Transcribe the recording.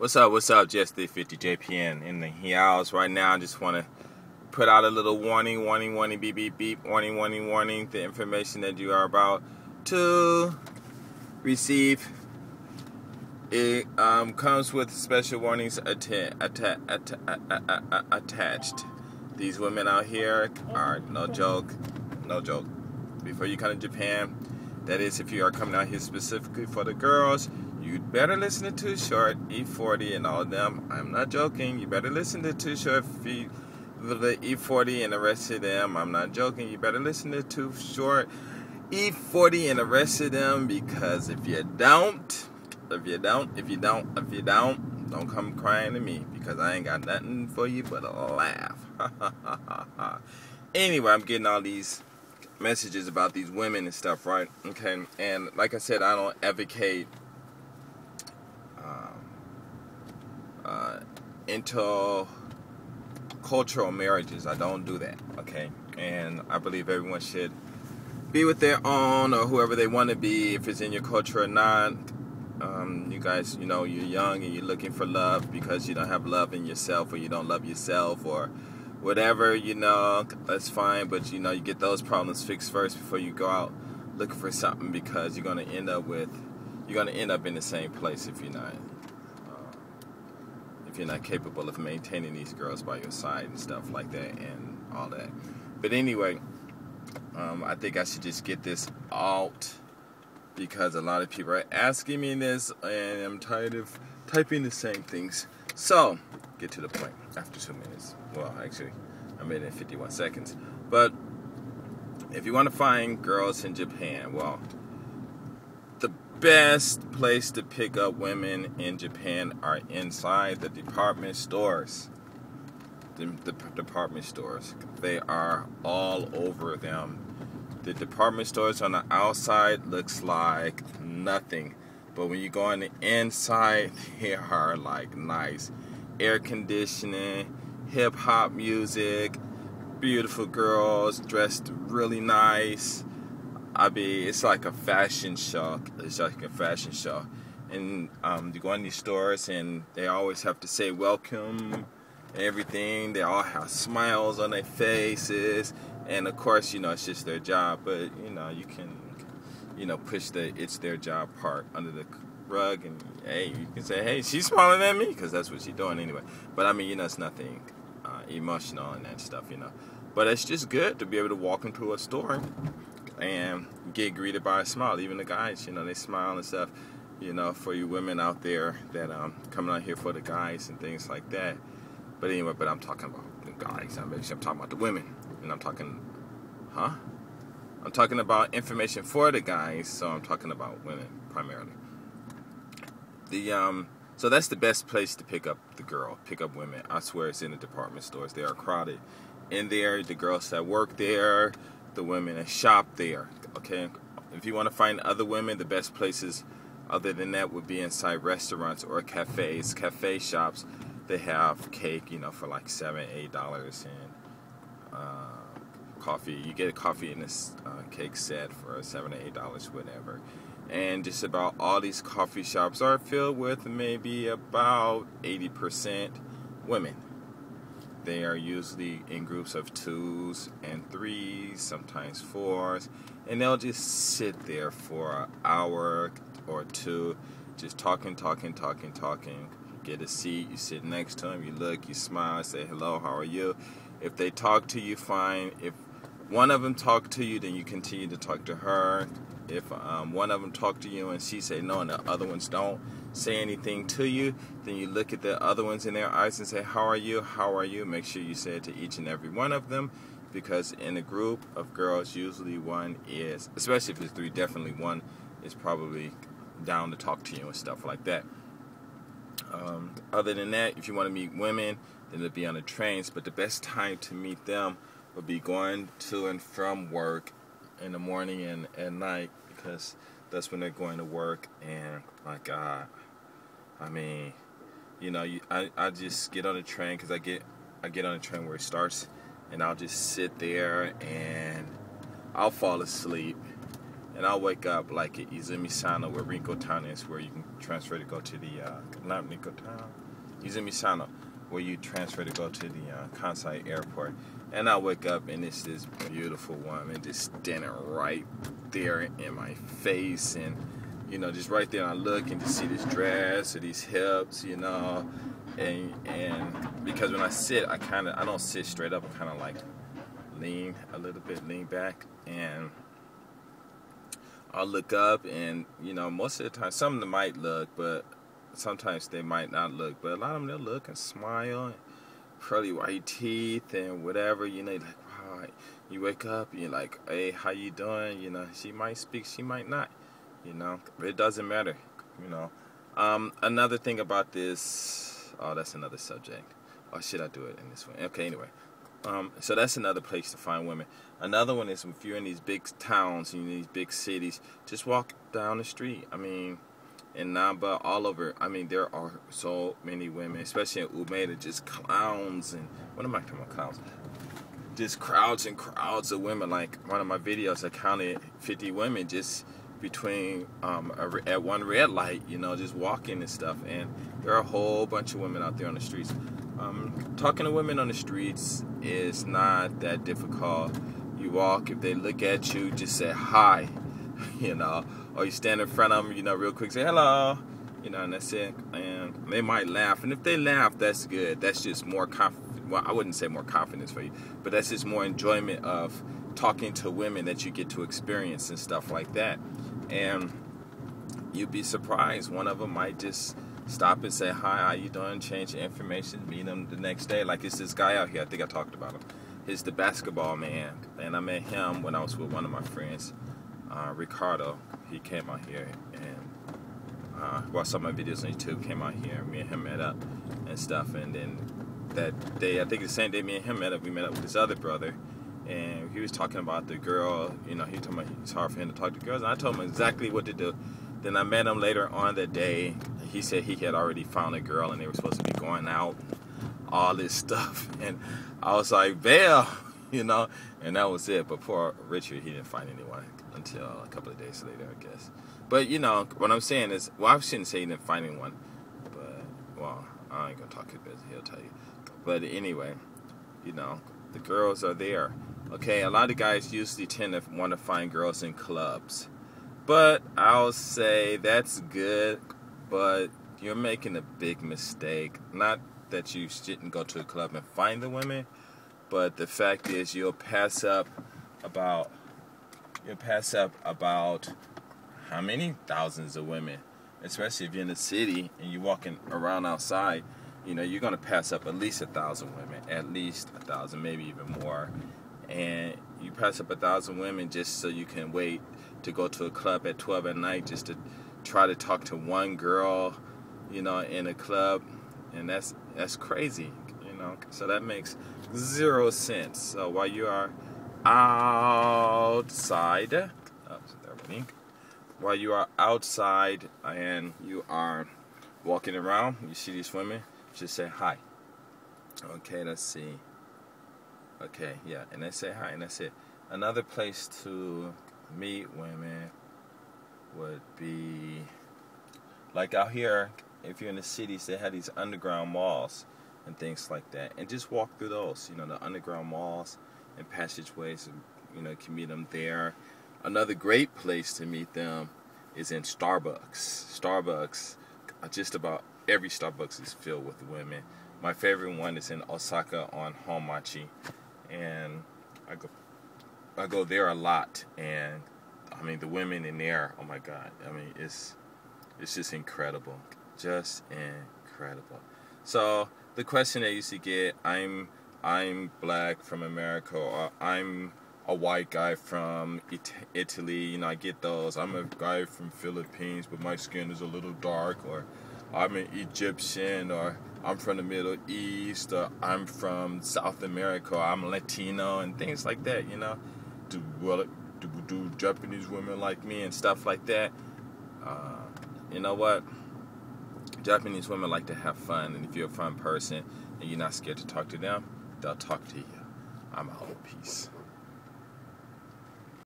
What's up? What's up? Just the 50 JPN in the house right now. I just want to put out a little warning, beep, beep, beep, warning. The information that you are about to receive, it comes with special warnings attached. These women out here are no joke. Before you come to Japan, that is, if you are coming out here specifically for the girls, you'd better listen to Too Short, E40, and all of them. I'm not joking. You better listen to Too Short, the E40, and the rest of them. I'm not joking. You better listen to Too Short, E40, and the rest of them, because if you don't, don't come crying to me, because I ain't got nothing for you but a laugh. Anyway, I'm getting all these messages about these women and stuff, right? Okay, and like I said, I don't advocate intercultural marriages. I don't do that, okay? And I believe everyone should be with their own, or whoever they want to be, if it's in your culture or not. You guys, you're young and you're looking for love because you don't have love in yourself, or you don't love yourself, or whatever, that's fine. But you get those problems fixed first before you go out looking for something, because you're gonna end up in the same place if you're not capable of maintaining these girls by your side and stuff like that and all that. But anyway, I think I should just get this out, because a lot of people are asking me this, and I'm tired of typing the same things. So, get to the point after 2 minutes. Well, actually, I made it in 51 seconds. But if you want to find girls in Japan, well, the best place to pick up women in Japan are inside the department stores. The department stores. They are all over them. The department stores on the outside looks like nothing, but when you go on the inside, they are like nice. Air conditioning, hip hop music, beautiful girls dressed really nice. It's like a fashion show. And you go in these stores, and they always have to say welcome and everything. They all have smiles on their faces. And of course, it's just their job, but you can, push the "it's their job" part under the rug, and hey, you can say, "Hey, she's smiling at me," because that's what she's doing anyway. But I mean, it's nothing emotional and that stuff, But it's just good to be able to walk into a store and get greeted by a smile. Even the guys, they smile and stuff. For you women out there that coming out here for the guys and things like that. But anyway, I'm talking about the guys. I'm talking about the women. And I'm talking about information for the guys, so I'm talking about women primarily. So that's the best place to pick up women. I swear, it's in the department stores. They are crowded in there. The girls that work there, the women that shop there. Okay, if you want to find other women, the best places other than that would be inside restaurants or cafes. Cafe shops, they have cake, for like $7, $8, and coffee. You get a coffee in this cake set for $7 to $8, whatever. And just about all these coffee shops are filled with maybe about 80% women. They are usually in groups of 2s and 3s, sometimes 4s, and they'll just sit there for an hour or two, just talking. Get a seat, you sit next to them, you look, you smile, say hello, how are you? If they talk to you, fine. If one of them talk to you, then you continue to talk to her. If one of them talk to you and she say no, and the other ones don't say anything to you, then you look at the other ones in their eyes and say, how are you? Make sure you say it to each and every one of them, because in a group of girls, usually one is, especially if it's 3, definitely one is probably down to talk to you and stuff like that. Other than that, if you want to meet women, then it'll be on the trains. But the best time to meet them would be going to and from work in the morning and at night, because that's when they're going to work. And my God, I mean, I just get on the train, because I get on the train where it starts, and I'll just sit there and I'll fall asleep. and I'll wake up like at Izumi Sano, where Rinko Town is, where you can transfer to go to the not Rinko Town, Izumi Sano, where you transfer to go to the Kansai airport. And I wake up and it's this beautiful woman just standing right there in my face, and you know, just right there. And I look and just see this dress or these hips, you know, and because when I sit, I don't sit straight up. I kind of like lean a little bit, lean back, and I'll look up, and you know, most of the time, some of them might look, but sometimes they might not look. But a lot of them, they'll look and smile, and pearly white teeth and whatever. You know, like, wow. You wake up, and you're like, hey, how you doing? You know, she might speak, she might not. You know, it doesn't matter. You know, another thing about this. Oh, that's another subject. Or should I do it in this one? Okay, anyway. So that's another place to find women. Another one is if you're in these big towns, in these big cities, just walk down the street. I mean, in Namba, all over. I mean, there are so many women, especially in Umeda, just clowns. And what am I talking about, clowns? Just crowds and crowds of women. Like one of my videos, I counted 50 women just between at one red light, you know, just walking and stuff. And there are a whole bunch of women out there on the streets. Talking to women on the streets is not that difficult. You walk, if they look at you, just say hi, you know, or you stand in front of them, you know, real quick, say hello, you know, and that's it. And they might laugh, and if they laugh, that's good. That's just more well, I wouldn't say more confidence for you, but that's just more enjoyment of talking to women that you get to experience and stuff like that. And you'd be surprised, one of them might just stop and say hi, how you doing, change the information, meet him the next day. Like, it's this guy out here, I think I talked about him. He's the basketball man, and I met him when I was with one of my friends, Ricardo. He came out here and watched some of my videos on YouTube, came out here, and me and him met up and stuff. And then that day, I think the same day me and him met up, we met up with his other brother, and he was talking about the girl, you know, he told me it's hard for him to talk to girls, and I told him exactly what to do. Then I met him later on that day. He said he had already found a girl and they were supposed to be going out, all this stuff. And I was like, bail, you know, and that was it. But poor Richard, he didn't find anyone until a couple of days later, I guess. But, you know, what I'm saying is, well, I shouldn't say he didn't find anyone, but, well, I ain't going to talk to him, he'll tell you. But anyway, you know, the girls are there. Okay, a lot of guys usually tend to want to find girls in clubs. But I'll say that's good, but you're making a big mistake. Not that you shouldn't go to a club and find the women, but the fact is you'll pass up about how many thousands of women, especially if you're in the city and you're walking around outside. You know, you're going to pass up at least 1,000 women, at least 1,000, maybe even more. And you pass up 1,000 women just so you can wait to go to a club at 12 at night just to try to talk to one girl, you know, in a club. And that's crazy, you know. So that makes 0 sense. So while you are outside, while you are outside and you are walking around, you see these women, just say hi. Okay, let's see. Okay, yeah, and they say hi, and that's it. Another place to meet women would be, like out here, if you're in the cities, they have these underground malls and things like that. And just walk through those, you know, the underground malls and passageways, and, you know, you can meet them there. Another great place to meet them is in Starbucks. Starbucks, just about every Starbucks is filled with women. My favorite one is in Osaka on Honmachi. And I go there a lot, and I mean the women in there, oh my God, I mean it's just incredible, just incredible. So the question I used to get, I'm black from America, or I'm a white guy from Italy, you know, I get those. I'm a guy from Philippines, but my skin is a little dark, or I'm an Egyptian, or I'm from the Middle East, or I'm from South America, or I'm Latino, and things like that, you know. Do Japanese women like me and stuff like that? You know what? Japanese women like to have fun, and if you're a fun person and you're not scared to talk to them, they'll talk to you. I'm out. Peace.